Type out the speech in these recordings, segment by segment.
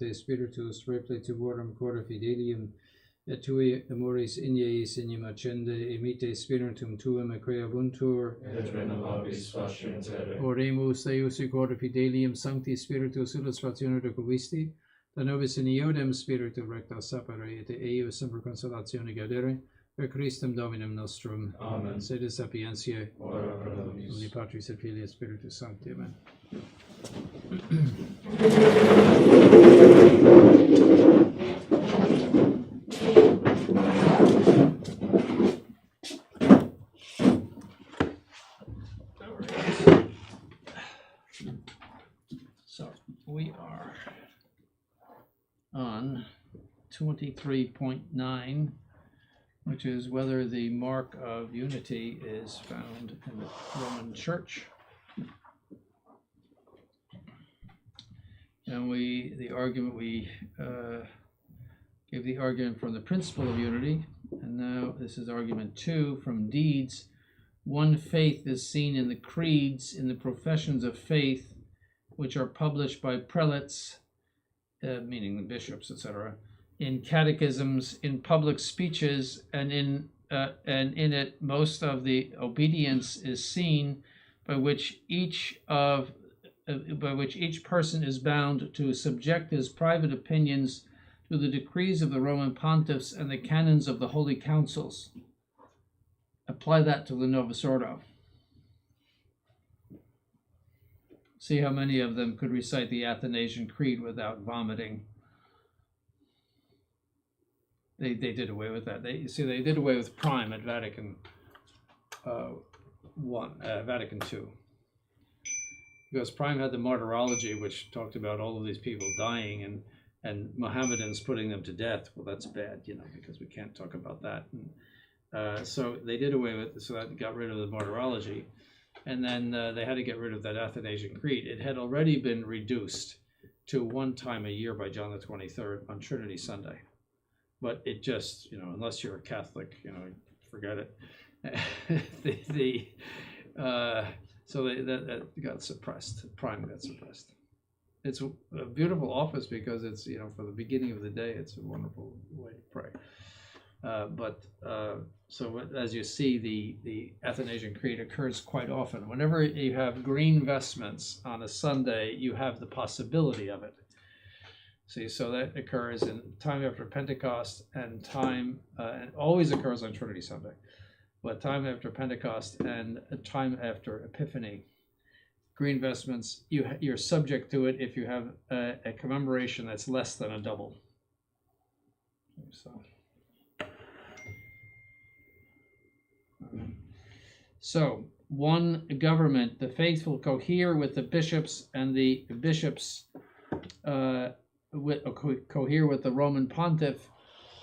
Sancte Spiritus, repletuorum corde fidelium, et tui amoris igneis ignem accende, emite spiritum tuum creabuntur, et renovabis faciam terrae. Oremus Deus corde fidelium Sancti Spiritus illustratione docuvisti, da nobis in iodem spiritu recta sapere, et eius semper consolatione gaudere, per Christum Dominum nostrum. Amen. Sede sapientiae, Ora pro nobis. Omni Patris et Filii et Spiritus Sancti. Amen. So we are on 23.9, which is whether the mark of unity is found in the Roman Church. And we gave the argument from the principle of unity, and now this is argument 2 from deeds. One faith is seen in the creeds, in the professions of faith, which are published by prelates, meaning the bishops, etc., in catechisms, in public speeches, and in it most of the obedience is seen, by which each person is bound to subject his private opinions to the decrees of the Roman pontiffs and the canons of the holy councils. Apply that to the Novus Ordo. See how many of them could recite the Athanasian Creed without vomiting. They did away with that. They did away with Prime at Vatican Vatican II, because Prime had the martyrology, which talked about all of these people dying and Mohammedans putting them to death. Well, that's bad, because we can't talk about that. And, so they did away with it, so that got rid of the martyrology, and then they had to get rid of that Athanasian Creed. It had already been reduced to one time a year by John the 23rd on Trinity Sunday. But it just, unless you're a Catholic, forget it. So that got suppressed. Prime got suppressed. It's a beautiful office because it's, for the beginning of the day, it's a wonderful way to pray. So as you see, the Athanasian Creed occurs quite often. Whenever you have green vestments on a Sunday, you have the possibility of it. See, so that occurs in time after Pentecost and time, and always occurs on Trinity Sunday, but time after Pentecost and time after Epiphany. Green vestments, you're subject to it if you have a commemoration that's less than a double. So, one government, the faithful cohere with the bishops, and the bishops cohere with the Roman pontiff.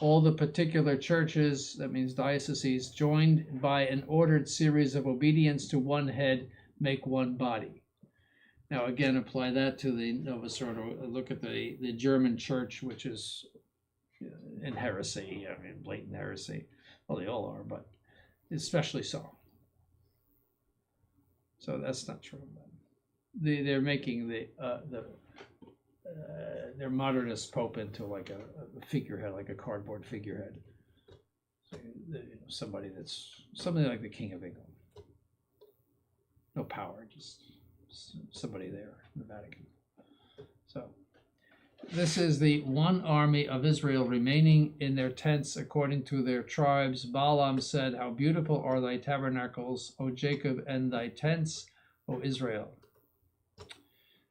All the particular churches, that means dioceses, joined by an ordered series of obedience to one head, make one body. Now again, apply that to the Novus Ordo. Look at the German church, which is in heresy, blatant heresy. Well, they all are, but especially so. So that's not true. They're making their modernist pope into like a figurehead, like a cardboard figurehead. So, somebody that's something like the King of England. No power, just somebody there in the Vatican. So this is the one army of Israel remaining in their tents according to their tribes. Balaam said, "How beautiful are thy tabernacles, O Jacob, and thy tents, O Israel."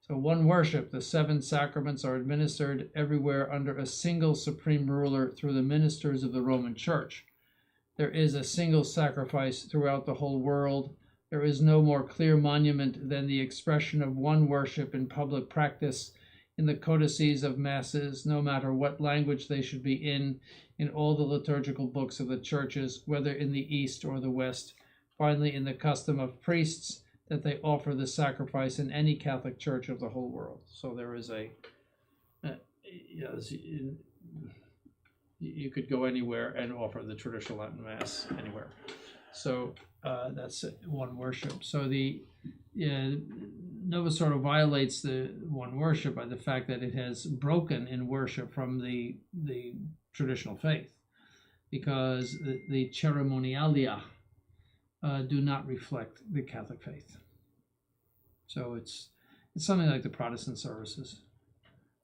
So one worship, the 7 sacraments are administered everywhere under a single supreme ruler through the ministers of the Roman Church. There is a single sacrifice throughout the whole world. There is no more clear monument than the expression of one worship in public practice, in the codices of masses, no matter what language they should be in all the liturgical books of the churches, whether in the East or the West. Finally, in the custom of priests, that they offer the sacrifice in any Catholic church of the whole world. So there is you could go anywhere and offer the traditional Latin Mass anywhere. So that's one worship. So Novus Ordo violates the one worship by the fact that it has broken in worship from the traditional faith, because the ceremonialia do not reflect the Catholic faith. So it's something like the Protestant services.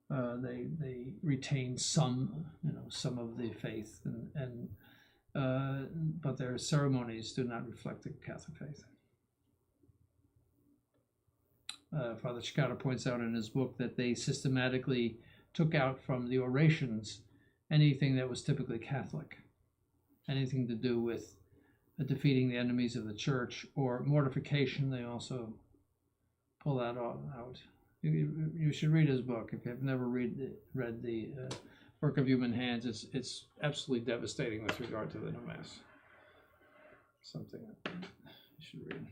They retain some of the faith, but their ceremonies do not reflect the Catholic faith. Father Cicada points out in his book that they systematically took out from the orations anything that was typically Catholic, anything to do with defeating the enemies of the church or mortification. They also pull that out. You should read his book if you've never read the Work of Human Hands. It's absolutely devastating with regard to the new Mass. Something that you should read.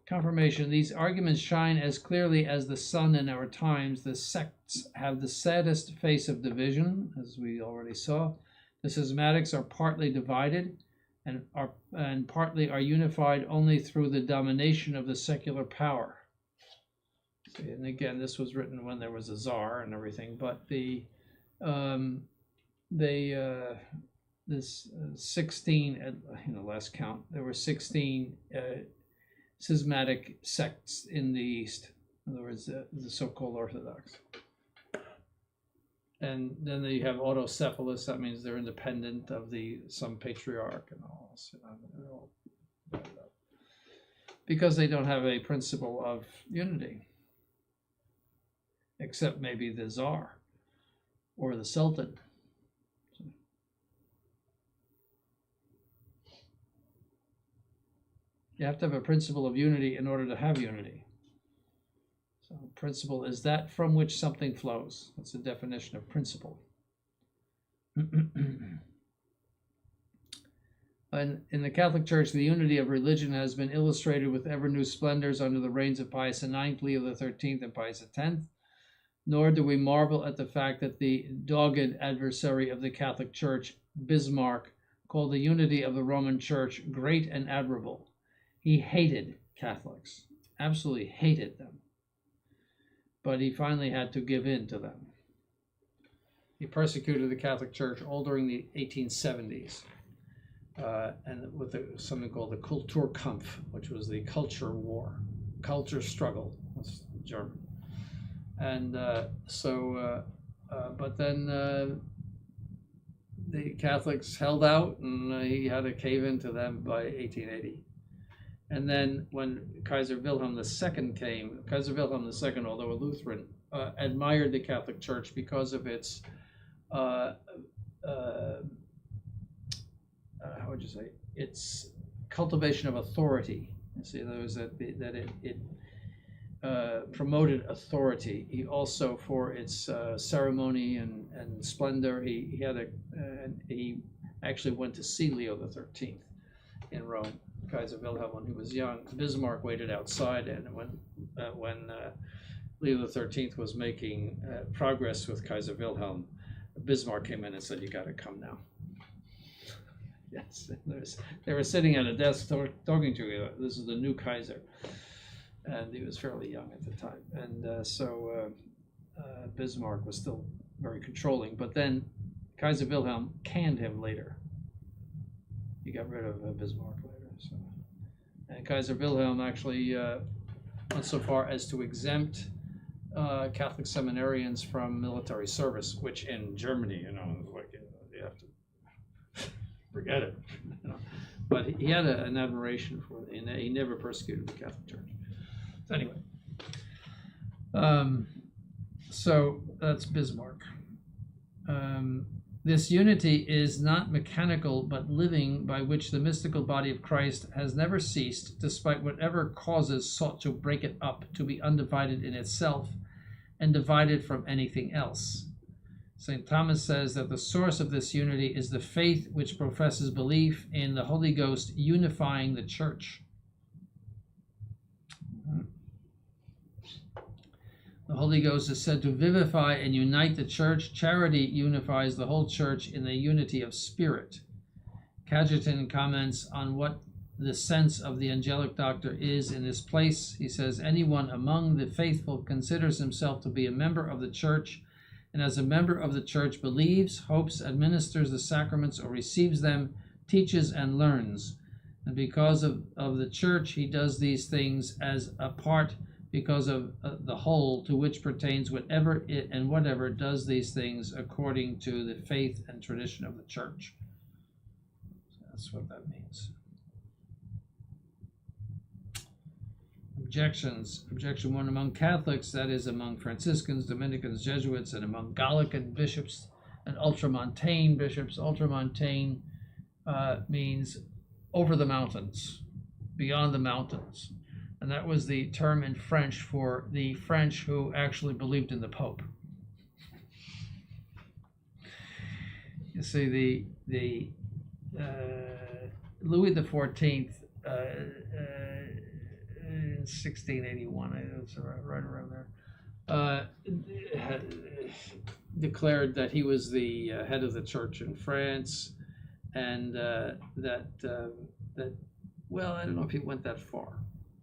Confirmation. These arguments shine as clearly as the sun in our times. The sects have the saddest face of division, as we already saw. The schismatics are partly divided and partly are unified only through the domination of the secular power. See, and again, this was written when there was a czar and everything, but this 16 at last count, there were 16 schismatic sects in the East. In other words, the so-called Orthodox. And then you have autocephalous. That means they're independent of some patriarch and all else. They're all because they don't have a principle of unity, except maybe the Tsar or the Sultan. You have to have a principle of unity in order to have unity. So principle is that from which something flows. That's the definition of principle. And in the Catholic Church, the unity of religion has been illustrated with ever new splendors under the reigns of Pius IX, Leo XIII, and Pius X. Nor do we marvel at the fact that the dogged adversary of the Catholic Church, Bismarck, called the unity of the Roman Church great and admirable. He hated Catholics, absolutely hated them. But he finally had to give in to them. He persecuted the Catholic Church all during the 1870s, and with something called the Kulturkampf, which was the culture war, culture struggle. That's German. And but then the Catholics held out, and he had to cave in to them by 1880. And then when Kaiser Wilhelm II came, Kaiser Wilhelm II, although a Lutheran, admired the Catholic Church because of its, how would you say, its cultivation of authority. You see, there was that it promoted authority. He also, for its ceremony and splendor, he actually went to see Leo XIII in Rome. Kaiser Wilhelm, when he was young. Bismarck waited outside, and when Leo XIII was making progress with Kaiser Wilhelm, Bismarck came in and said, "You got to come now." Yes, they were sitting at a desk talking to each other. This is the new Kaiser, and he was fairly young at the time, and so Bismarck was still very controlling. But then Kaiser Wilhelm canned him later. He got rid of Bismarck later. So. And Kaiser Wilhelm actually went so far as to exempt Catholic seminarians from military service, which in Germany, like you have to forget it. But he had an admiration for it, and he never persecuted the Catholic Church. So anyway, so that's Bismarck. This unity is not mechanical but living, by which the mystical body of Christ has never ceased, despite whatever causes sought to break it up, to be undivided in itself and divided from anything else. St. Thomas says that the source of this unity is the faith which professes belief in the Holy Ghost unifying the Church. The Holy Ghost is said to vivify and unite the Church. Charity unifies the whole Church in the unity of spirit. Cajetan comments on what the sense of the angelic doctor is in this place. He says, anyone among the faithful considers himself to be a member of the church, and as a member of the church believes, hopes, administers the sacraments or receives them, teaches and learns. And because of the church, he does these things as a part, because of the whole, to which pertains whatever does these things according to the faith and tradition of the church. So that's what that means. Objections. Objection 1, among Catholics, that is, among Franciscans, Dominicans, Jesuits, and among Gallican bishops and ultramontane bishops. Ultramontane means over the mountains, beyond the mountains. And that was the term in French for the French who actually believed in the Pope. You see, the Louis XIV in 1681, it's right around there, declared that he was the head of the church in France, and that well, I don't know if he went that far,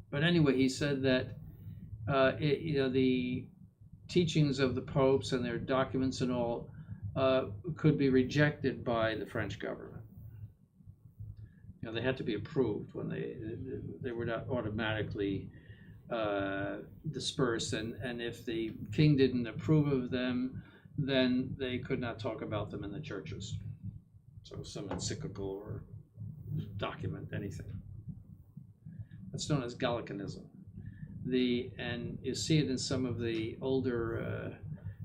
but anyway, he said that the teachings of the popes and their documents and all could be rejected by the French government. They had to be approved when they were not automatically dispersed, and if the king didn't approve of them, then they could not talk about them in the churches. So some encyclical or document, anything. That's known as Gallicanism. And you see it in some of the older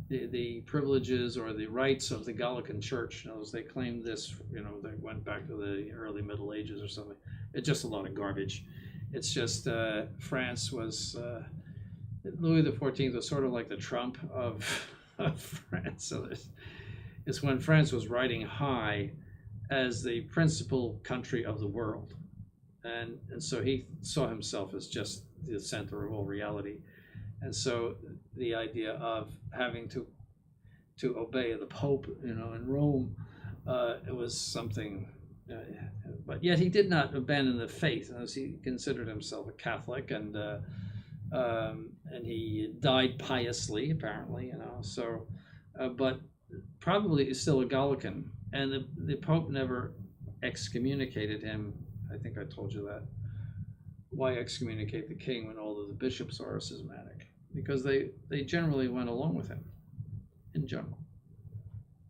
the privileges or the rights of the Gallican Church. They claimed this, they went back to the early Middle Ages or something. It's just a lot of garbage. It's just France was, Louis XIV was sort of like the Trump of France. So it's when France was riding high as the principal country of the world. And so he saw himself as just the center of all reality. And so the idea of having to obey the Pope, in Rome, it was something. But yet he did not abandon the faith, as he considered himself a Catholic, and he died piously, apparently, So, but probably is still a Gallican, and the Pope never excommunicated him. I think I told you that. Why excommunicate the king when all of the bishops are schismatic? Because they generally went along with him, in general,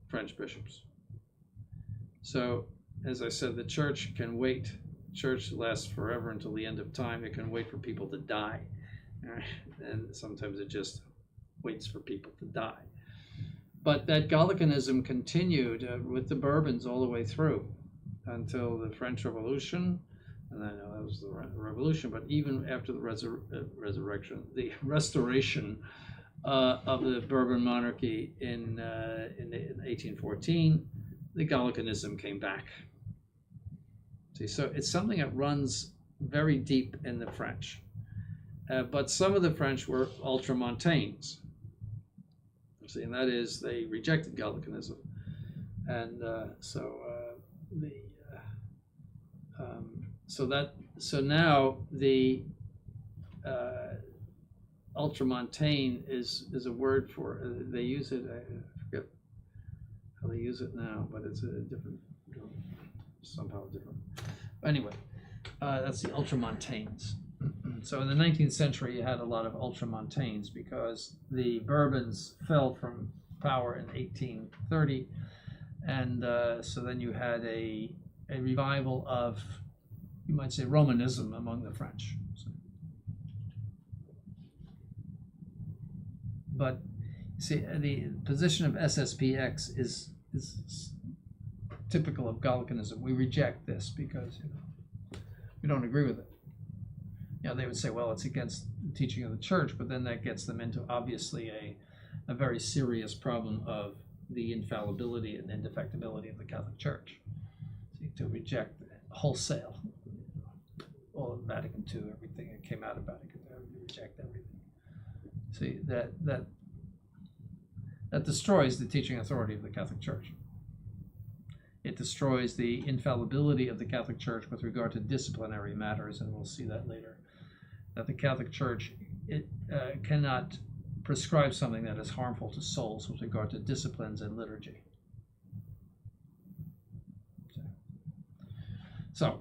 French bishops. So, as I said, the church can wait. Church lasts forever until the end of time. It can wait for people to die. And sometimes it just waits for people to die. But that Gallicanism continued with the Bourbons all the way through until the French Revolution. And I know that was the revolution, but even after the restoration of the Bourbon monarchy in 1814, the Gallicanism came back. See, so it's something that runs very deep in the French. But some of the French were ultramontanes. See, and that is, they rejected Gallicanism, and so now the ultramontane is a word for, they use it, I forget how they use it now, but it's a different, somehow different. Anyway, that's the ultramontanes. So in the 19th century, you had a lot of ultramontanes because the Bourbons fell from power in 1830, and so then you had a revival of, you might say, Romanism among the French. But you see, the position of SSPX is typical of Gallicanism. We reject this because we don't agree with it. They would say, well, it's against the teaching of the church, but then that gets them into obviously a very serious problem of the infallibility and indefectibility of the Catholic Church. See, to reject wholesale all of Vatican II, everything that came out of Vatican II, you reject everything. See, that destroys the teaching authority of the Catholic Church. it destroys the infallibility of the Catholic Church with regard to disciplinary matters, and we'll see that later. That the Catholic Church cannot prescribe something that is harmful to souls with regard to disciplines and liturgy. So,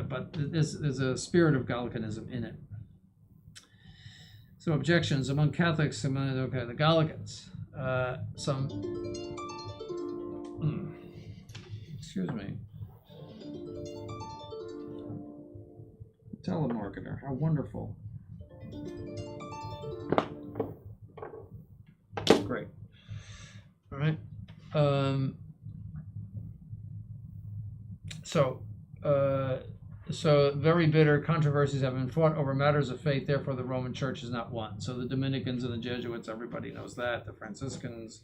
but there's a spirit of Gallicanism in it. So objections among Catholics, the Gallicans. Excuse me. Telemarketer, how wonderful. Great. All right. So very bitter controversies have been fought over matters of faith, therefore the Roman Church is not one. So the Dominicans and the Jesuits, everybody knows that. The Franciscans,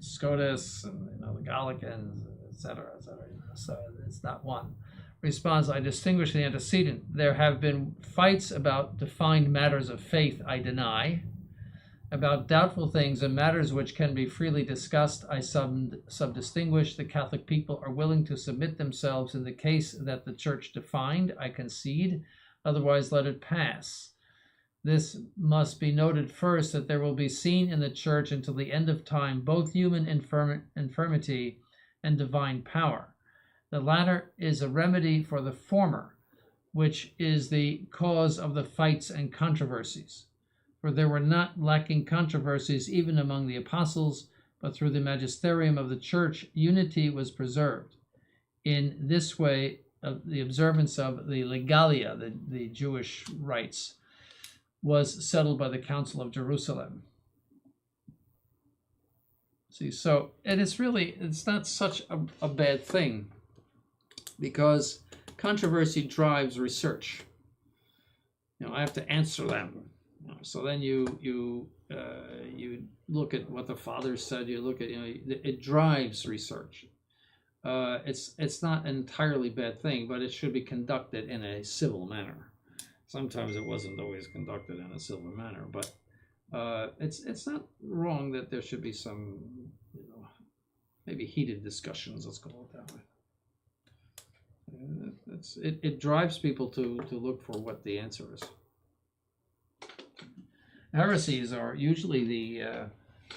Scotus, and the Gallicans, etc., etc. So it's not one. Response, I distinguish the antecedent. There have been fights about defined matters of faith, I deny. About doubtful things and matters which can be freely discussed, I subdistinguish. The Catholic people are willing to submit themselves in the case that the Church defined, I concede, otherwise let it pass. This must be noted first, that there will be seen in the Church until the end of time both human infirmity and divine power. The latter is a remedy for the former, which is the cause of the fights and controversies. For there were not lacking controversies even among the apostles, but through the magisterium of the Church, unity was preserved. In this way, the observance of the legalia, the Jewish rites, was settled by the Council of Jerusalem. See, so, and it's not such a bad thing, because controversy drives research. I have to answer them. So then you look at what the fathers said. You look at it drives research. It's not an entirely bad thing, but it should be conducted in a civil manner. Sometimes it wasn't always conducted in a civil manner, but it's not wrong that there should be some maybe heated discussions. Let's call it that way. It drives people to look for what the answer is. Heresies are usually the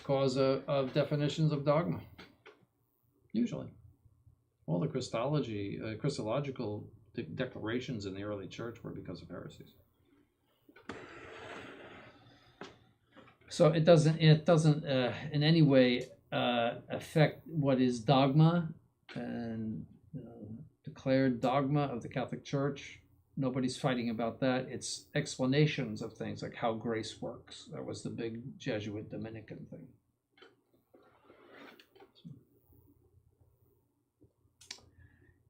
cause of definitions of dogma. Usually. All the Christological declarations in the early church were because of heresies. So it doesn't in any way affect what is dogma and declared dogma of the Catholic Church. Nobody's fighting about that. It's explanations of things like how grace works. That was the big Jesuit Dominican thing.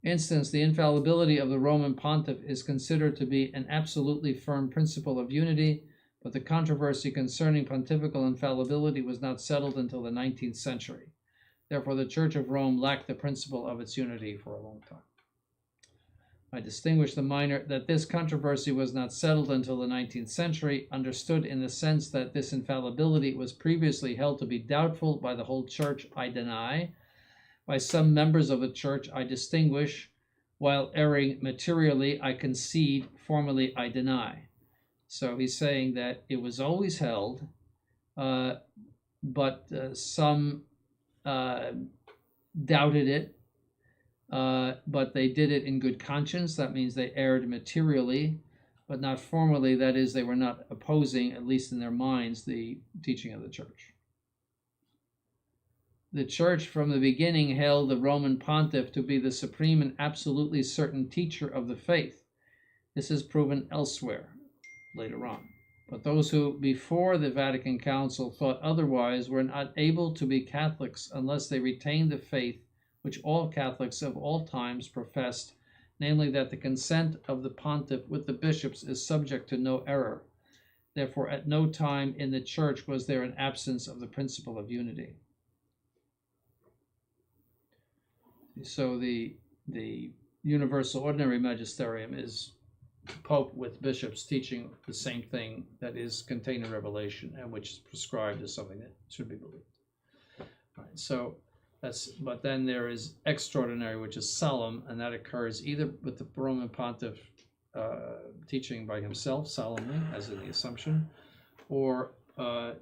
Instance, the infallibility of the Roman pontiff is considered to be an absolutely firm principle of unity, but the controversy concerning pontifical infallibility was not settled until the 19th century. Therefore, the Church of Rome lacked the principle of its unity for a long time. I distinguish the minor that this controversy was not settled until the 19th century, understood in the sense that this infallibility was previously held to be doubtful by the whole Church, I deny. By some members of the Church, I distinguish, while erring materially, I concede, formally, I deny. So he's saying that it was always held, but some doubted it. But they did it in good conscience. That means they erred materially, but not formally. That is, they were not opposing, at least in their minds, the teaching of the Church. The Church from the beginning held the Roman pontiff to be the supreme and absolutely certain teacher of the faith. This is proven elsewhere, later on. But those who, before the Vatican Council, thought otherwise were not able to be Catholics unless they retained the faith which all Catholics of all times professed, namely that the consent of the pontiff with the bishops is subject to no error. Therefore, at no time in the Church was there an absence of the principle of unity. So the universal ordinary magisterium is Pope with bishops teaching the same thing that is contained in Revelation and which is prescribed as something that should be believed. All right, so But then there is extraordinary, which is solemn, and that occurs either with the Roman pontiff teaching by himself solemnly, as in the Assumption, or a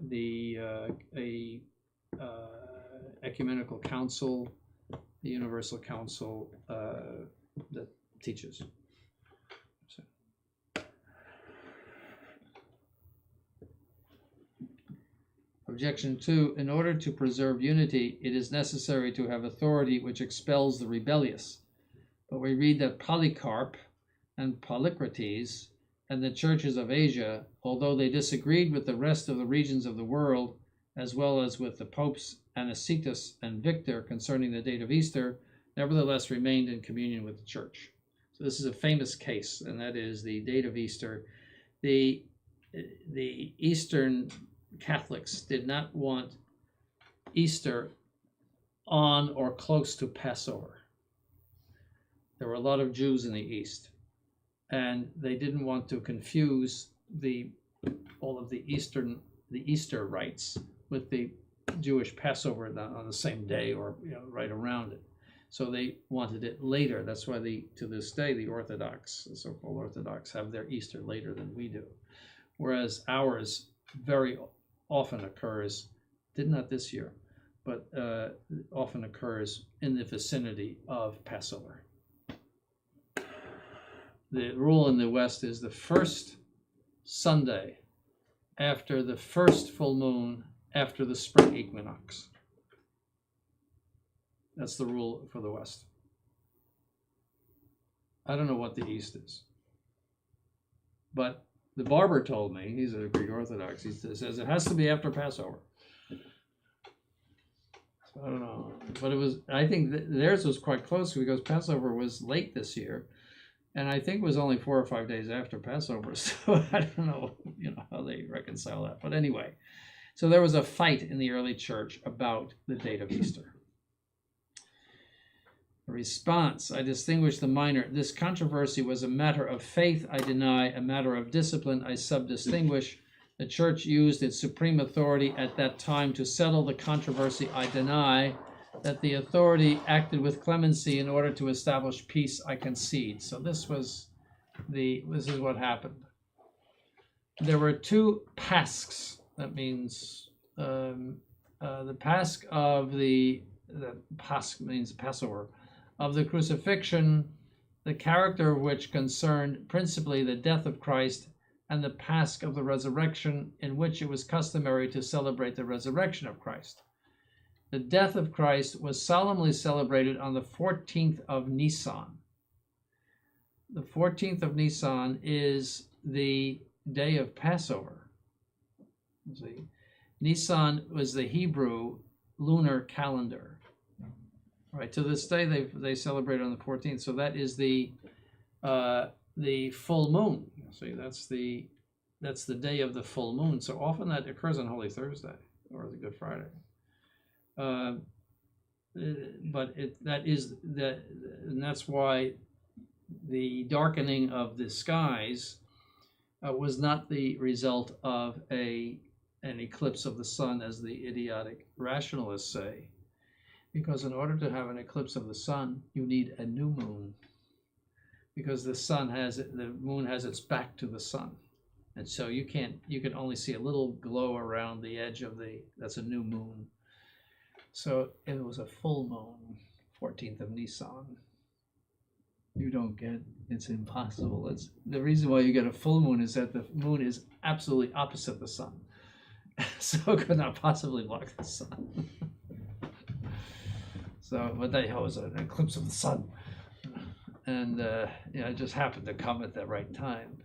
ecumenical council, the Universal Council that teaches. So. Objection 2. In order to preserve unity, it is necessary to have authority which expels the rebellious. But we read that Polycarp and Polycrates and the churches of Asia, although they disagreed with the rest of the regions of the world, as well as with the popes Anicetus and Victor concerning the date of Easter, nevertheless remained in communion with the church. So this is a famous case, and that is the date of Easter. The Eastern Catholics did not want Easter on or close to Passover. There were a lot of Jews in the East, and they didn't want to confuse all of the Easter rites with the Jewish Passover on the same day or right around it. So they wanted it later. That's why to this day the Orthodox, the so-called Orthodox, have their Easter later than we do, whereas ours very often occurs, not this year, but often occurs in the vicinity of Passover. The rule in the West is the first Sunday after the first full moon after the spring equinox. That's the rule for the West. I don't know what the East is, but the barber told me, he's a Greek Orthodox, he says it has to be after Passover. So I don't know, but I think theirs was quite close because Passover was late this year, and I think it was only 4 or 5 days after Passover, so I don't know, how they reconcile that. But anyway, so there was a fight in the early church about the date of Easter. Response: I distinguish the minor. This controversy was a matter of faith, I deny. A matter of discipline, I subdistinguish. The church used its supreme authority at that time to settle the controversy, I deny. That the authority acted with clemency in order to establish peace, I concede. So this is what happened. There were 2 Pasks. That means the Pasch of the Pasch means Passover, of the crucifixion, the character of which concerned principally the death of Christ, and the Pasch of the resurrection, in which it was customary to celebrate the resurrection of Christ. The death of Christ was solemnly celebrated on the 14th of Nisan. The 14th of Nisan is the day of Passover. See, Nisan was the Hebrew lunar calendar. Right, to this day they celebrate on the 14th, so that is the full moon. See, that's the day of the full moon. So often that occurs on Holy Thursday or the Good Friday. But that's why the darkening of the skies was not the result of an eclipse of the sun, as the idiotic rationalists say. Because in order to have an eclipse of the sun, you need a new moon. Because the moon has its back to the sun. And so you can only see a little glow around the edge that's a new moon. So it was a full moon, 14th of Nisan. It's impossible. The reason why you get a full moon is that the moon is absolutely opposite the sun. So it could not possibly block the sun. So, but that was an eclipse of the sun, and it just happened to come at that right time.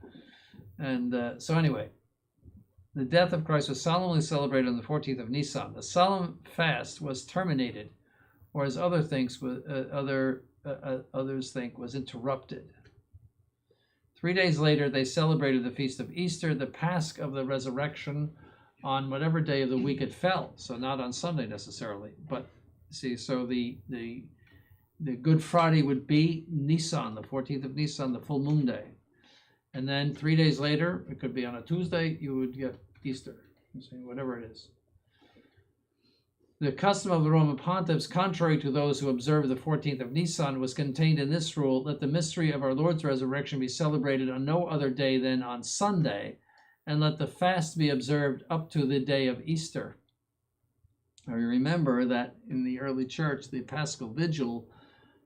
And so anyway, the death of Christ was solemnly celebrated on the 14th of Nisan. The solemn fast was terminated, or as others think was interrupted. 3 days later, they celebrated the feast of Easter, the Pasch of the resurrection, on whatever day of the week it fell. So not on Sunday necessarily, but. See, so the Good Friday would be Nisan, the 14th of Nisan, the full moon day. And then 3 days later, it could be on a Tuesday, you would get Easter, whatever it is. The custom of the Roman pontiffs, contrary to those who observe the 14th of Nisan, was contained in this rule: let the mystery of our Lord's resurrection be celebrated on no other day than on Sunday, and let the fast be observed up to the day of Easter. Now you remember that in the early church, the Paschal Vigil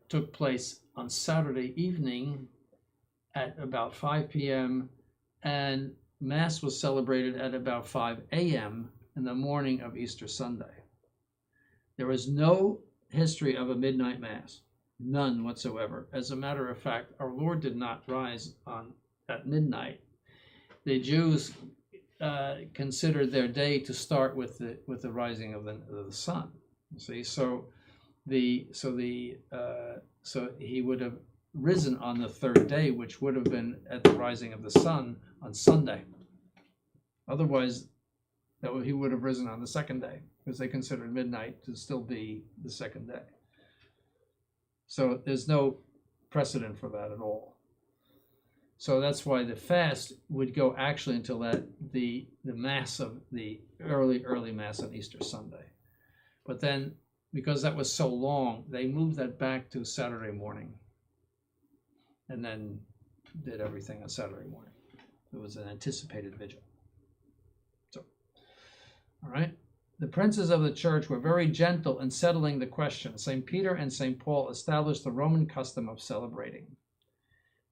took place on Saturday evening at about 5 p.m., and Mass was celebrated at about 5 a.m. in the morning of Easter Sunday. There is no history of a midnight Mass, none whatsoever. As a matter of fact, our Lord did not rise at midnight. The Jews considered their day to start with the rising of the sun. See, so he would have risen on the third day, which would have been at the rising of the sun on Sunday. Otherwise, he would have risen on the second day, because they considered midnight to still be the second day. So there's no precedent for that at all. So that's why the fast would go actually until the Mass of the early Mass on Easter Sunday. But then, because that was so long, they moved that back to Saturday morning, and then did everything on Saturday morning. It was an anticipated vigil. So, all right. The princes of the church were very gentle in settling the question. St. Peter and St. Paul established the Roman custom of celebrating.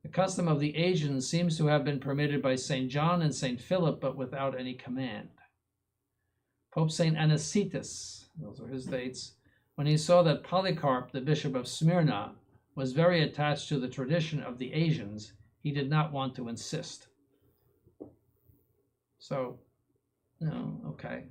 The custom of the Asians seems to have been permitted by St. John and St. Philip, but without any command. Pope St. Anicetus, those are his dates, when he saw that Polycarp, the bishop of Smyrna, was very attached to the tradition of the Asians, he did not want to insist. So, okay.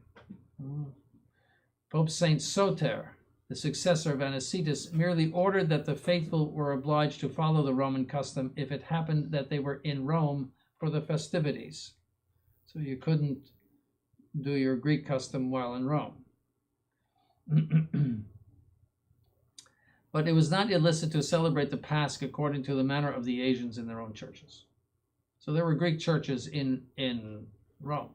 Pope St. Soter, the successor of Anicetus, merely ordered that the faithful were obliged to follow the Roman custom if it happened that they were in Rome for the festivities. So you couldn't do your Greek custom while in Rome. But it was not illicit to celebrate the Pasch according to the manner of the Asians in their own churches. So there were Greek churches in Rome.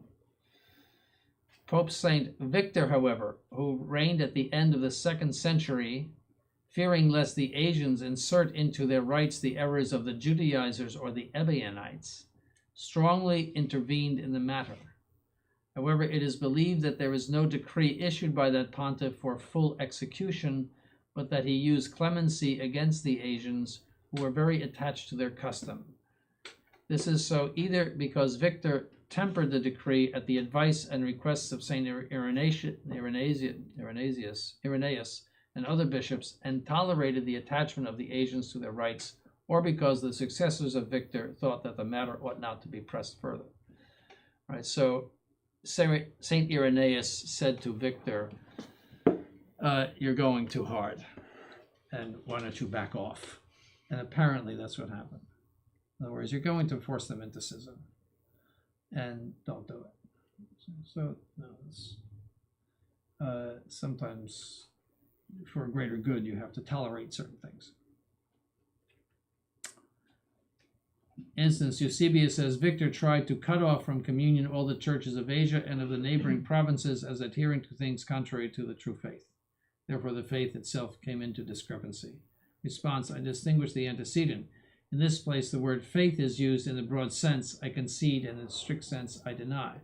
Pope St. Victor, however, who reigned at the end of the 2nd century, fearing lest the Asians insert into their rites the errors of the Judaizers or the Ebionites, strongly intervened in the matter. However, it is believed that there is no decree issued by that pontiff for full execution, but that he used clemency against the Asians, who were very attached to their custom. This is so either because Victor tempered the decree at the advice and requests of St. Irenaeus and other bishops, and tolerated the attachment of the Asians to their rites, or because the successors of Victor thought that the matter ought not to be pressed further. Right, so St. Irenaeus said to Victor, you're going too hard, and why don't you back off? And apparently that's what happened. In other words, you're going to force them into schism, and don't do it. So no, it's, sometimes for a greater good, you have to tolerate certain things. Instance, Eusebius says, Victor tried to cut off from communion all the churches of Asia and of the neighboring provinces as adhering to things contrary to the true faith. Therefore, the faith itself came into discrepancy. Response, I distinguish the antecedent. In this place, the word faith is used in the broad sense, I concede, and in the strict sense, I deny.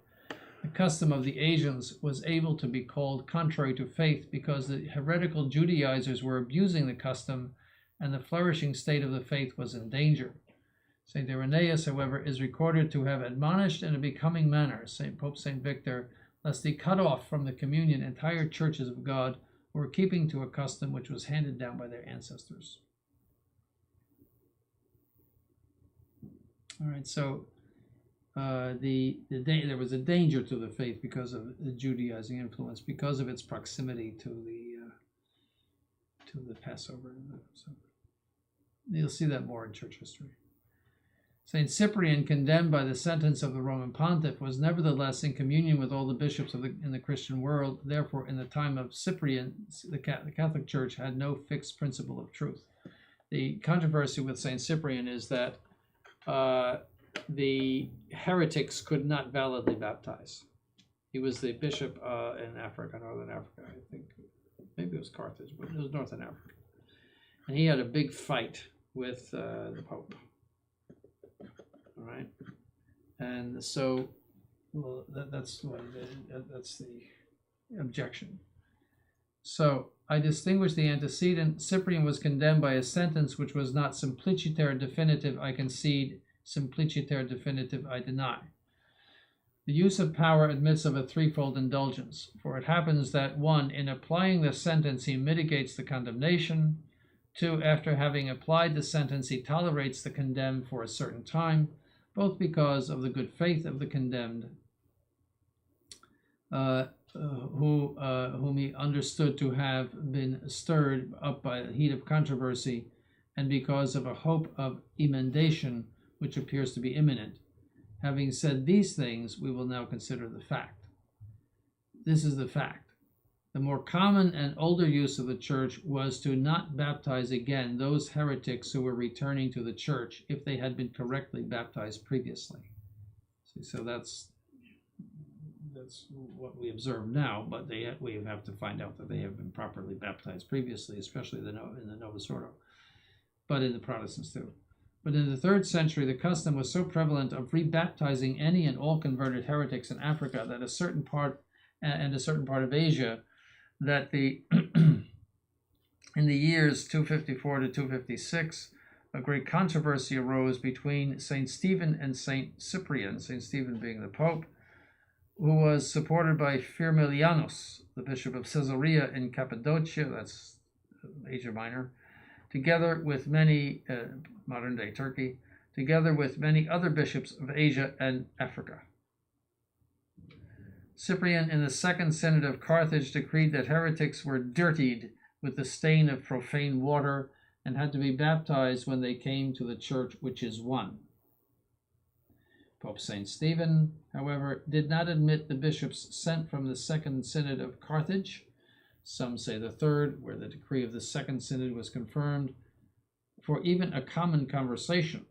The custom of the Asians was able to be called contrary to faith because the heretical Judaizers were abusing the custom, and the flourishing state of the faith was in danger. St. Irenaeus, however, is recorded to have admonished in a becoming manner Pope St. Victor, lest he cut off from the communion entire churches of God who were keeping to a custom which was handed down by their ancestors. All right, so there was a danger to the faith because of the Judaizing influence, because of its proximity to the Passover. So you'll see that more in church history. Saint Cyprian, condemned by the sentence of the Roman pontiff, was nevertheless in communion with all the bishops in the Christian world. Therefore, in the time of Cyprian, the Catholic Church had no fixed principle of truth. The controversy with Saint Cyprian is that the heretics could not validly baptize. He was the bishop in Africa, Northern Africa, I think. Maybe it was Carthage, but it was Northern Africa. And he had a big fight with the Pope. All right, and so, well, that's the objection. So I distinguish the antecedent. Cyprian was condemned by a sentence which was not simpliciter definitive, I concede. Simpliciter definitive, I deny. The use of power admits of a threefold indulgence, for it happens that 1, in applying the sentence, he mitigates the condemnation. 2, after having applied the sentence, he tolerates the condemned for a certain time, both because of the good faith of the condemned, whom he understood to have been stirred up by the heat of controversy, and because of a hope of emendation which appears to be imminent. Having said these things, we will now consider the fact. This is the fact. The more common and older use of the church was to not baptize again those heretics who were returning to the church if they had been correctly baptized previously. See, so that's what we observe now, but we have to find out that they have been properly baptized previously, especially in the Novus Ordo, but in the Protestants too. But in the 3rd century, the custom was so prevalent of rebaptizing any and all converted heretics in Africa that a certain part of Asia, that in the years 254 to 256, a great controversy arose between Saint Stephen and Saint Cyprian, Saint Stephen being the Pope, who was supported by Firmilianus, the bishop of Caesarea in Cappadocia, that's Asia Minor, together with many, modern-day Turkey, together with many other bishops of Asia and Africa. Cyprian, in the 2nd Synod of Carthage, decreed that heretics were dirtied with the stain of profane water and had to be baptized when they came to the church, which is one. Pope St. Stephen, however, did not admit the bishops sent from the 2nd Synod of Carthage. Some say the 3rd, where the decree of the 2nd Synod was confirmed, for even a common conversation.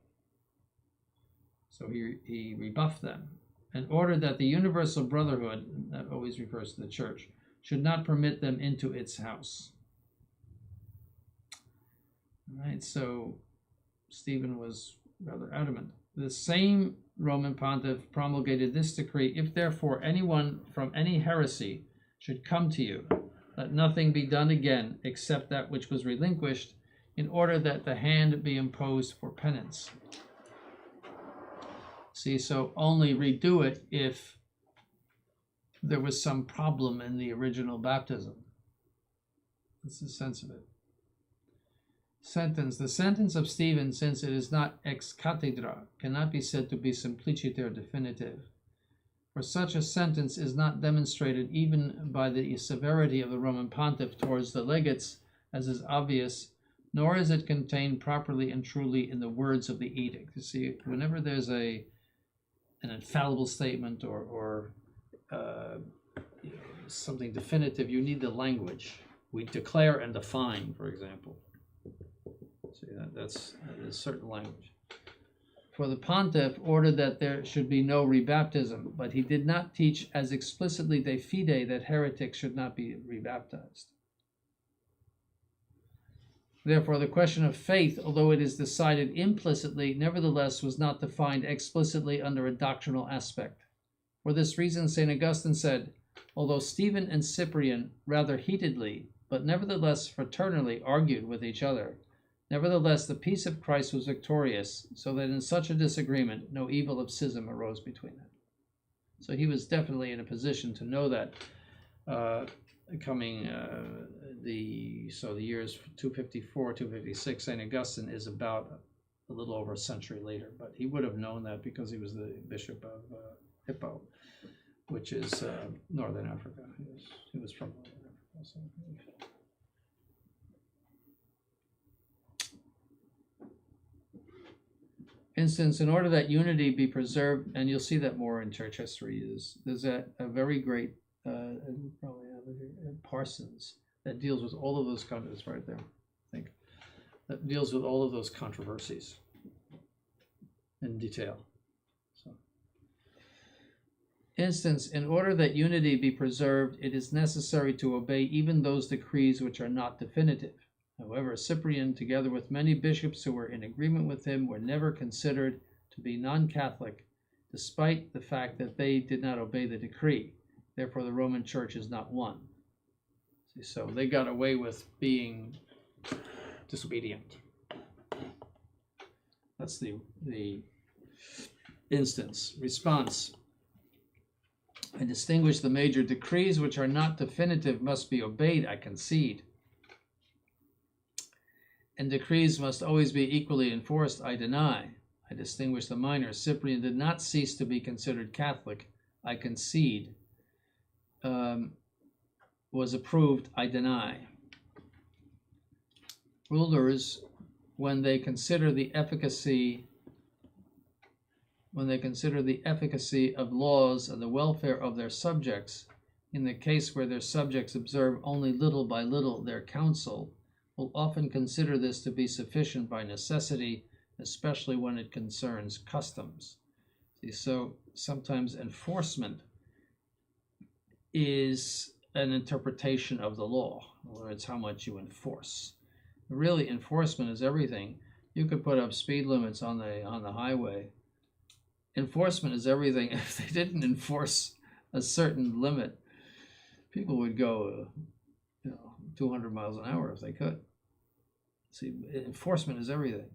So he rebuffed them and ordered that the universal brotherhood, that always refers to the church, should not permit them into its house. All right, so Stephen was rather adamant. The same Roman pontiff promulgated this decree: if therefore anyone from any heresy should come to you, let nothing be done again except that which was relinquished, in order that the hand be imposed for penance. See, so only redo it if there was some problem in the original baptism. That's the sense of it. Sentence. The sentence of Stephen, since it is not ex cathedra, cannot be said to be simpliciter definitive. For such a sentence is not demonstrated even by the severity of the Roman pontiff towards the legates, as is obvious, nor is it contained properly and truly in the words of the edict. You see, whenever there's an infallible statement or something definitive, you need the language. We declare and define, for example. See, that's certain language. For the pontiff ordered that there should be no rebaptism, but he did not teach as explicitly de fide that heretics should not be rebaptized. Therefore, the question of faith, although it is decided implicitly, nevertheless was not defined explicitly under a doctrinal aspect. For this reason, St. Augustine said, although Stephen and Cyprian rather heatedly, but nevertheless fraternally argued with each other, nevertheless the peace of Christ was victorious, so that in such a disagreement no evil of schism arose between them. So he was definitely in a position to know that the years 254, 256, St. Augustine is about a little over a century later, but he would have known that because he was the bishop of Hippo, which is Northern Africa. He was from Northern Africa. So. Instance, in order that unity be preserved, and you'll see that more in church history, there's a very great, probably have it here, Parsons, that deals with all of those controversies right there, I think, that deals with all of those controversies in detail. So, instance, in order that unity be preserved, it is necessary to obey even those decrees which are not definitive. However, Cyprian, together with many bishops who were in agreement with him, were never considered to be non-Catholic, despite the fact that they did not obey the decree. Therefore, the Roman Church is not one. See, so they got away with being disobedient. That's the instance. Response. I distinguish the major decrees which are not definitive must be obeyed, I concede. And decrees must always be equally enforced, I deny. I distinguish the minor. Cyprian did not cease to be considered Catholic, I concede. Was approved, I deny. Rulers, when they consider the efficacy of laws and the welfare of their subjects, in the case where their subjects observe only little by little their counsel, will often consider this to be sufficient by necessity, especially when it concerns customs. See, so sometimes enforcement is an interpretation of the law, or it's how much you enforce. Really, enforcement is everything. You could put up speed limits on the highway. Enforcement is everything. If they didn't enforce a certain limit, people would go 200 miles an hour if they could. See, enforcement is everything.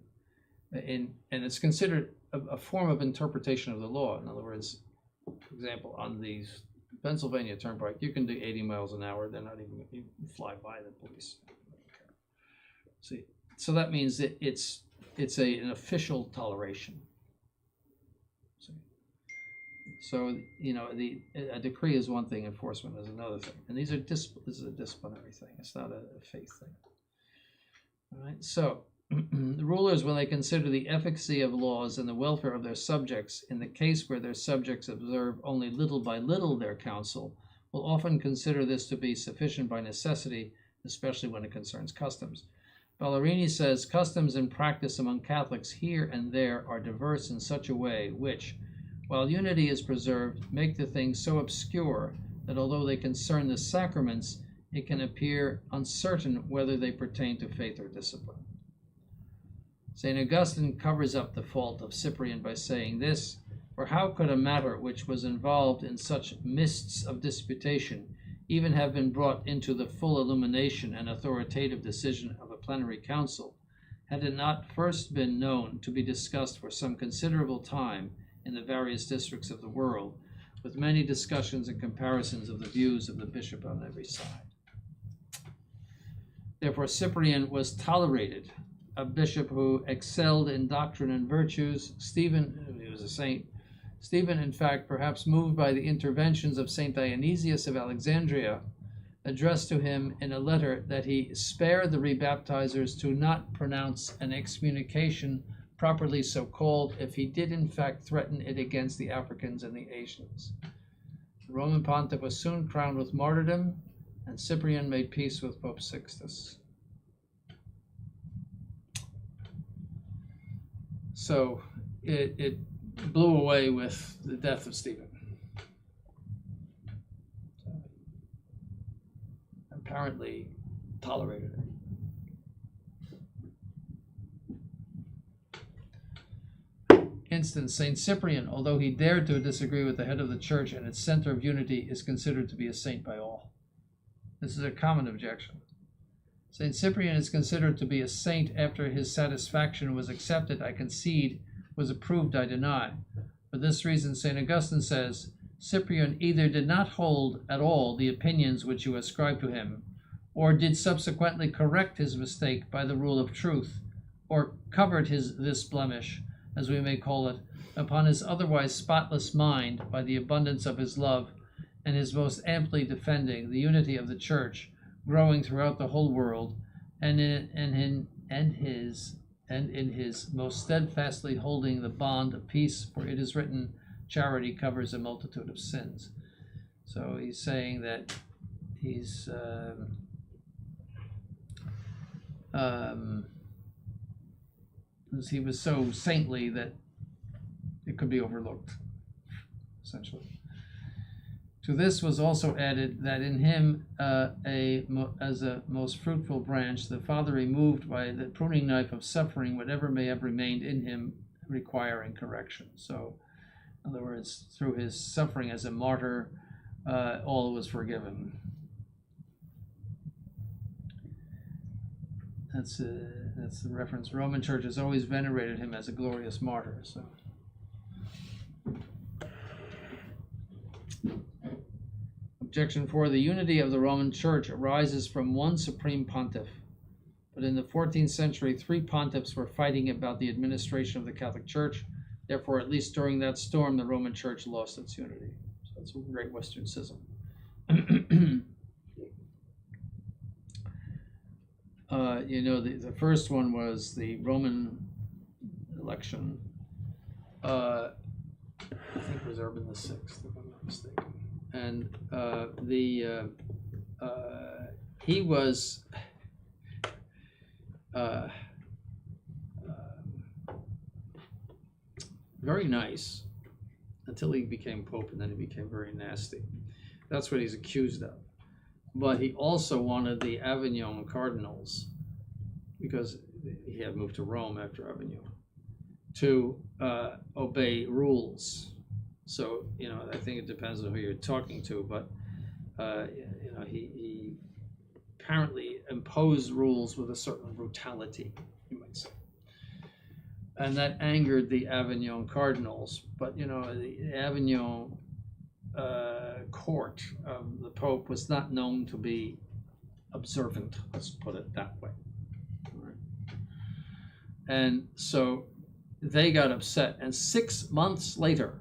And it's considered a form of interpretation of the law. In other words, for example, on these Pennsylvania Turnpike, you can do 80 miles an hour. They're not even, you fly by the police. See, so that means that it's an official toleration. See? So, a decree is one thing, enforcement is another thing. And this is a disciplinary thing. It's not a faith thing. All right, so the rulers, when they consider the efficacy of laws and the welfare of their subjects, in the case where their subjects observe only little by little their counsel, will often consider this to be sufficient by necessity, especially when it concerns customs. Ballerini says, customs and practice among Catholics here and there are diverse in such a way which, while unity is preserved, make the things so obscure that although they concern the sacraments, it can appear uncertain whether they pertain to faith or discipline. St. Augustine covers up the fault of Cyprian by saying this, for how could a matter which was involved in such mists of disputation even have been brought into the full illumination and authoritative decision of a plenary council, had it not first been known to be discussed for some considerable time in the various districts of the world, with many discussions and comparisons of the views of the bishop on every side. Therefore, Cyprian was tolerated, a bishop who excelled in doctrine and virtues. Stephen, he was a saint. Stephen, in fact, perhaps moved by the interventions of St. Dionysius of Alexandria, addressed to him in a letter that he spared the rebaptizers to not pronounce an excommunication properly so called if he did in fact threaten it against the Africans and the Asians. The Roman pontiff was soon crowned with martyrdom, and Cyprian made peace with Pope Sixtus. So it blew away with the death of Stephen. So, apparently tolerated it. Instance, Saint Cyprian, although he dared to disagree with the head of the church and its center of unity, is considered to be a saint by all. This is a common objection. Saint Cyprian is considered to be a saint after his satisfaction was accepted, I concede, was approved, I deny. For this reason, St. Augustine says, Cyprian either did not hold at all the opinions which you ascribe to him, or did subsequently correct his mistake by the rule of truth, or covered this blemish, as we may call it, upon his otherwise spotless mind by the abundance of his love, and his most amply defending the unity of the Church, growing throughout the whole world, and in his most steadfastly holding the bond of peace, for it is written, charity covers a multitude of sins. So he's saying that he was so saintly that it could be overlooked, essentially. To this was also added that in him, as a most fruitful branch, the Father removed by the pruning knife of suffering whatever may have remained in him, requiring correction. So, in other words, through his suffering as a martyr, all was forgiven. That's the reference. Roman Church has always venerated him as a glorious martyr. So. Objection 4. The unity of the Roman Church arises from one supreme pontiff. But in the 14th century, 3 pontiffs were fighting about the administration of the Catholic Church. Therefore, at least during that storm, the Roman Church lost its unity. So that's a great Western schism. The first one was the Roman election. I think it was Urban VI, if I'm not mistaken. And he was very nice until he became Pope, and then he became very nasty. That's what he's accused of. But he also wanted the Avignon cardinals, because he had moved to Rome after Avignon, to obey rules. So, I think it depends on who you're talking to, but, he apparently imposed rules with a certain brutality, you might say. And that angered the Avignon cardinals. But, the Avignon court of the Pope was not known to be observant, let's put it that way. Right. And so they got upset, and 6 months later,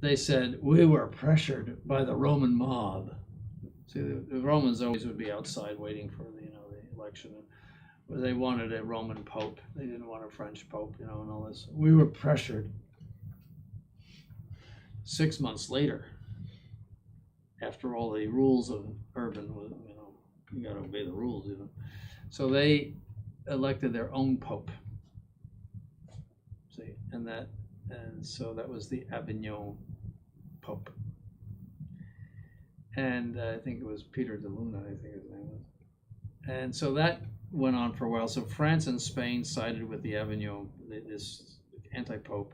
they said, we were pressured by the Roman mob. See, the Romans always would be outside waiting for the election. They wanted a Roman Pope. They didn't want a French Pope, and all this. We were pressured. 6 months later, after all the rules of Urban, you got to obey the rules, So they elected their own Pope. See, and so that was the Avignon Pope. And I think it was Peter de Luna, I think his name was. And so that went on for a while. So France and Spain sided with the Avignon, this anti-Pope,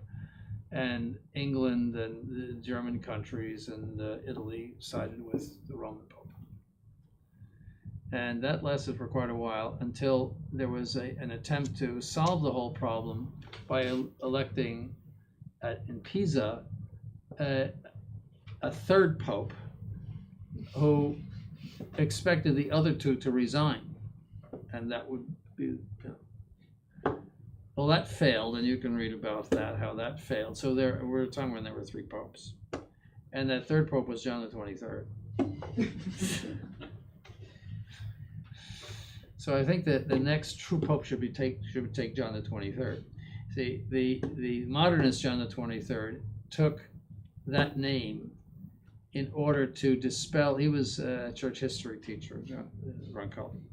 and England and the German countries and Italy sided with the Roman Pope. And that lasted for quite a while until there was an attempt to solve the whole problem by electing in Pisa a third pope who expected the other two to resign, and that would be well, that failed, and you can read about that, how that failed. So there were a time when there were 3 popes, and that third pope was John the 23rd. So I think that the next true pope should take John the 23rd. See, the modernist John the 23rd took that name in order to dispel. He was a church history teacher, Ron Cullen.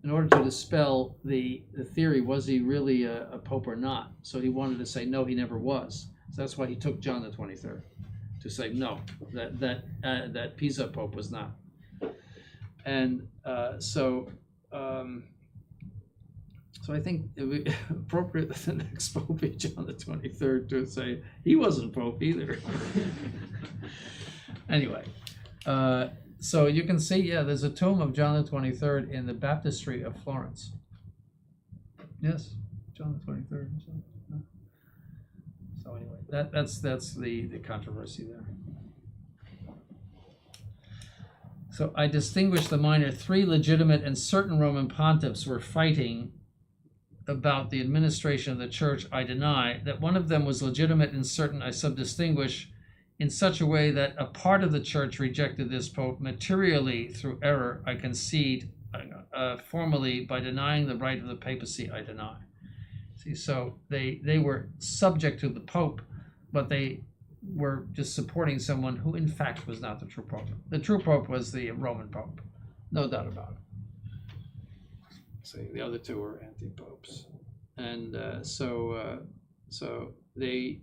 In order to dispel the theory, was he really a pope or not? So he wanted to say no, he never was. So that's why he took John the 23rd, to say no, that Pisa pope was not. And so I think it would be appropriate that the next pope be John the 23rd to say he wasn't pope either. Anyway, so you can see, there's a tomb of John the 23rd in the baptistry of Florence. Yes, John the 23rd. So anyway, that's the controversy there. So I distinguish the minor. 3 legitimate and certain Roman pontiffs were fighting about the administration of the church. I deny that one of them was legitimate and certain. I subdistinguish in such a way that a part of the church rejected this pope materially through error. I concede formally by denying the right of the papacy. I deny. See, so they were subject to the pope, but they were just supporting someone who in fact was not the true pope. The true pope was the Roman pope, no doubt about it. See, the other 2 were anti-popes, and so they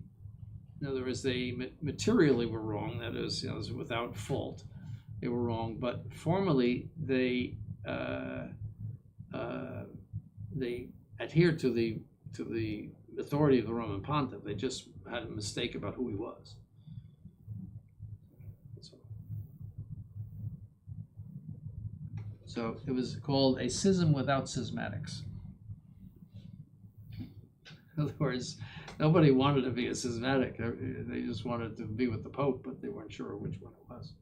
in other words, they materially were wrong. That is, it was without fault. They were wrong, but formally they adhered to the authority of the Roman Pontiff. They just had a mistake about who he was. So it was called a schism without schismatics. In other words, nobody wanted to be a schismatic. They just wanted to be with the Pope, but they weren't sure which one it was.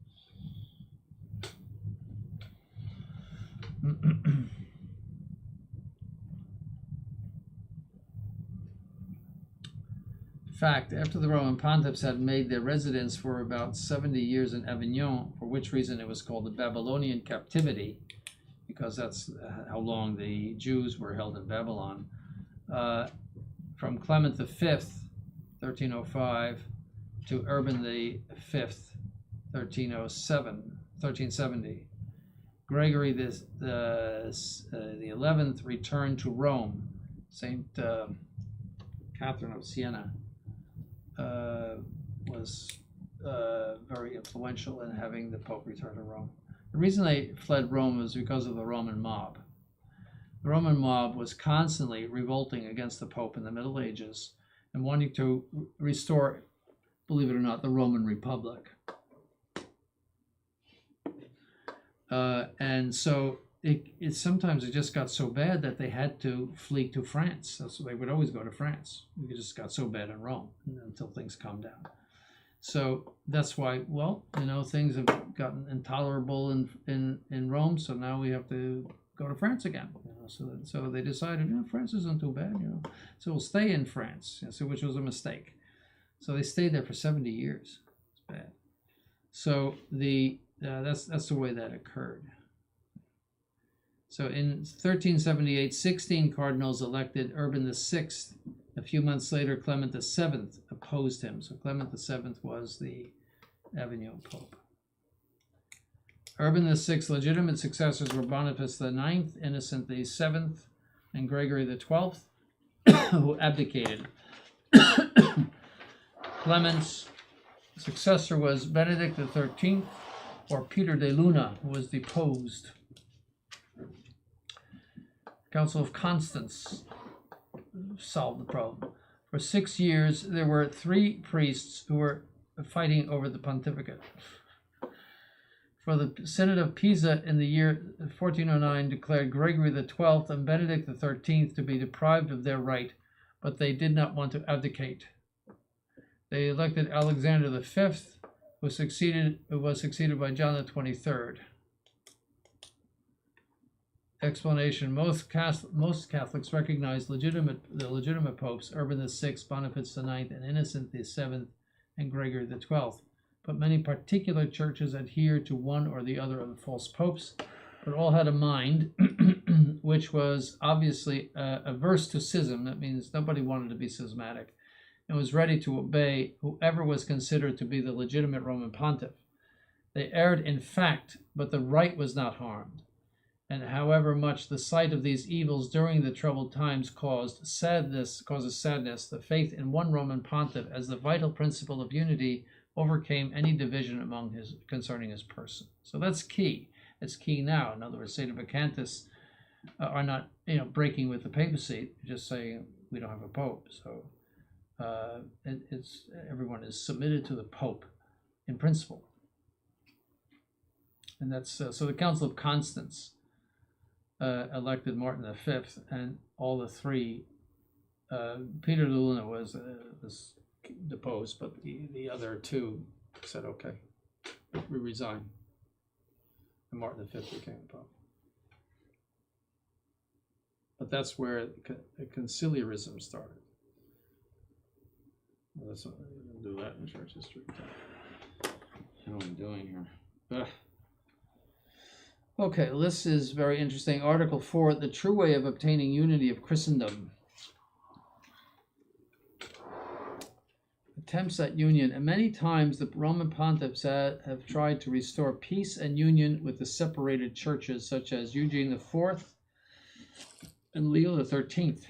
In fact, after the Roman pontiffs had made their residence for about 70 years in Avignon, for which reason it was called the Babylonian captivity, because that's how long the Jews were held in Babylon, from Clement V, 1305, to Urban V, 1370. Gregory the 11th returned to Rome. Saint Catherine of Siena was very influential in having the Pope return to Rome. The reason they fled Rome was because of the Roman mob. The Roman mob was constantly revolting against the Pope in the Middle Ages and wanting to restore, believe it or not, the Roman Republic. And so it sometimes it just got so bad that they had to flee to France. So they would always go to France. It just got so bad in Rome until things calmed down. So that's why, things have gotten intolerable in Rome. So now we have to go to France again. So they decided, France isn't too bad. So we'll stay in France. Which was a mistake. So they stayed there for 70 years. It's bad. So that's the way that occurred. So in 1378, 16 cardinals elected Urban VI. A few months later, Clement VII opposed him. So Clement VII was the Avignon Pope. Urban VI's legitimate successors were Boniface IX, Innocent VII, and Gregory XII, who abdicated. Clement's successor was Benedict XIII, or Peter de Luna, who was deposed. Council of Constance solved the problem. For 6 years, there were 3 priests who were fighting over the pontificate. For the Synod of Pisa in the year 1409 declared Gregory XII and Benedict XIII to be deprived of their right, but they did not want to abdicate. They elected Alexander V, who was succeeded by John XXIII. Explanation: most Catholics recognize the legitimate popes, Urban VI, Boniface IX, and Innocent VII, and Gregory XII. But many particular churches adhere to one or the other of the false popes, but all had a mind which was obviously averse to schism. That means nobody wanted to be schismatic, and was ready to obey whoever was considered to be the legitimate Roman pontiff. They erred in fact, but the right was not harmed. And however much the sight of these evils during the troubled times causes sadness, the faith in one Roman pontiff as the vital principle of unity overcame any division concerning his person. So that's key. It's key now. In other words, St. Vacantus are not, breaking with the papacy, just saying we don't have a pope. So everyone is submitted to the Pope in principle, and that's so. The Council of Constance elected Martin V, and all the 3. Peter de Luna was deposed, but the other 2 said, "Okay, we resign," and Martin V became Pope. But that's where conciliarism started. Let's do that in church history. How are we doing here? Okay, this is very interesting. Article 4, the true way of obtaining unity of Christendom. Attempts at union. And many times the Roman pontiffs have tried to restore peace and union with the separated churches, such as Eugene IV and Leo XIII.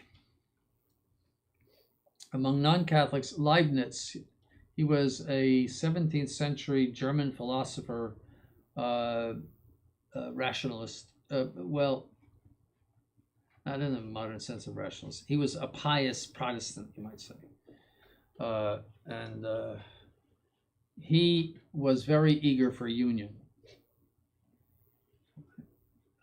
Among non-Catholics, Leibniz He was a 17th century German philosopher, rationalist. Well, not in the modern sense of rationalist. He was a pious Protestant, you might say. And he was very eager for union.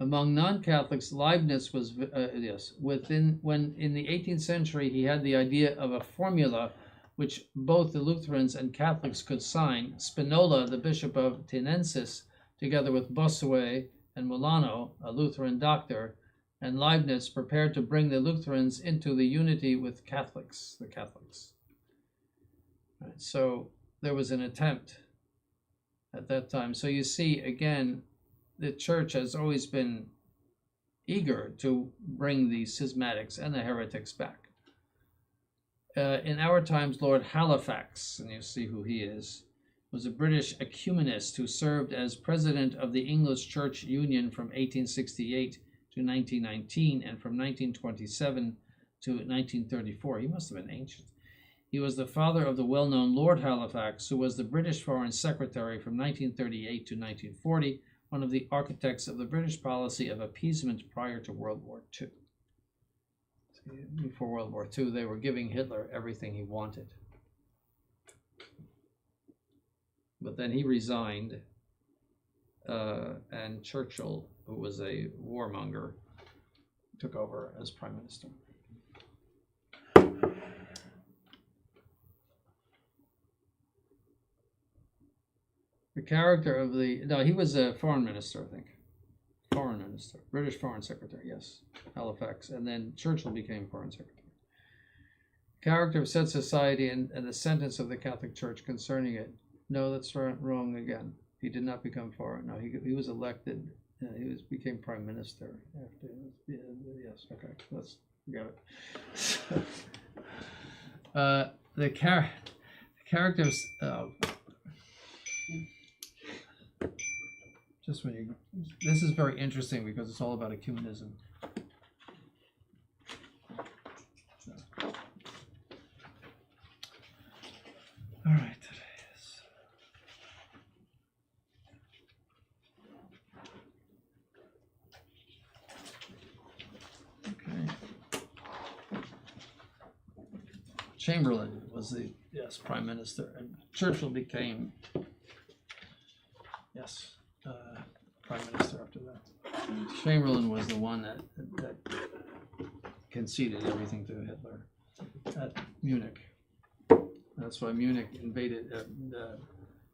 Among non-Catholics, Leibniz was, when in the 18th century he had the idea of a formula which both the Lutherans and Catholics could sign. Spinola, the Bishop of Tinensis, together with Bossuet and Milano, a Lutheran doctor, and Leibniz prepared to bring the Lutherans into the unity with the Catholics. Right, so there was an attempt at that time. So you see, again, the church has always been eager to bring the schismatics and the heretics back. In our times, Lord Halifax, and you see who he is, was a British ecumenist who served as president of the English Church Union from 1868 to 1919 and from 1927 to 1934. He must have been ancient. He was the father of the well-known Lord Halifax, who was the British Foreign Secretary from 1938 to 1940, one of the architects of the British policy of appeasement prior to World War II. Before World War II, they were giving Hitler everything he wanted. But then he resigned, and Churchill, who was a warmonger, took over as prime minister. The character of he was a foreign minister, I think. Foreign minister, British Foreign Secretary, yes, Halifax, and then Churchill became Foreign Secretary. Character of said society and the sentence of the Catholic Church concerning it. No, that's wrong again. He did not become foreign. No, he was elected. Became prime minister after. Yes, okay, let's forget it. The characters. Just when you, this is very interesting because it's all about ecumenism. All right. Okay. Chamberlain was the prime minister, and Churchill became prime minister after that. Chamberlain was the one that conceded everything to Hitler at Munich. That's why Munich invaded.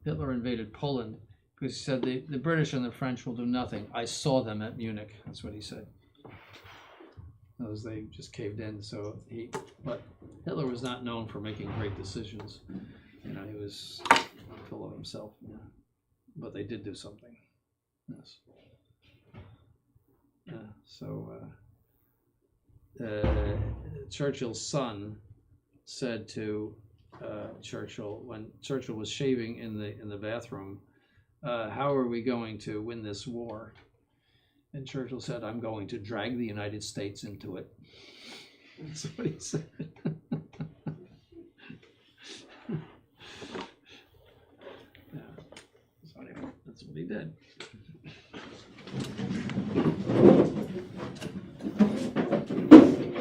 Hitler invaded Poland because he said the British and the French will do nothing. I saw them at Munich. That's what he said. They just caved in. But Hitler was not known for making great decisions. He was full of himself. Yeah. But they did do something. Yes. Churchill's son said to Churchill when Churchill was shaving in the bathroom, "How are we going to win this war?" And Churchill said, "I'm going to drag the United States into it." That's what he said. Yeah. So anyway, that's what he did.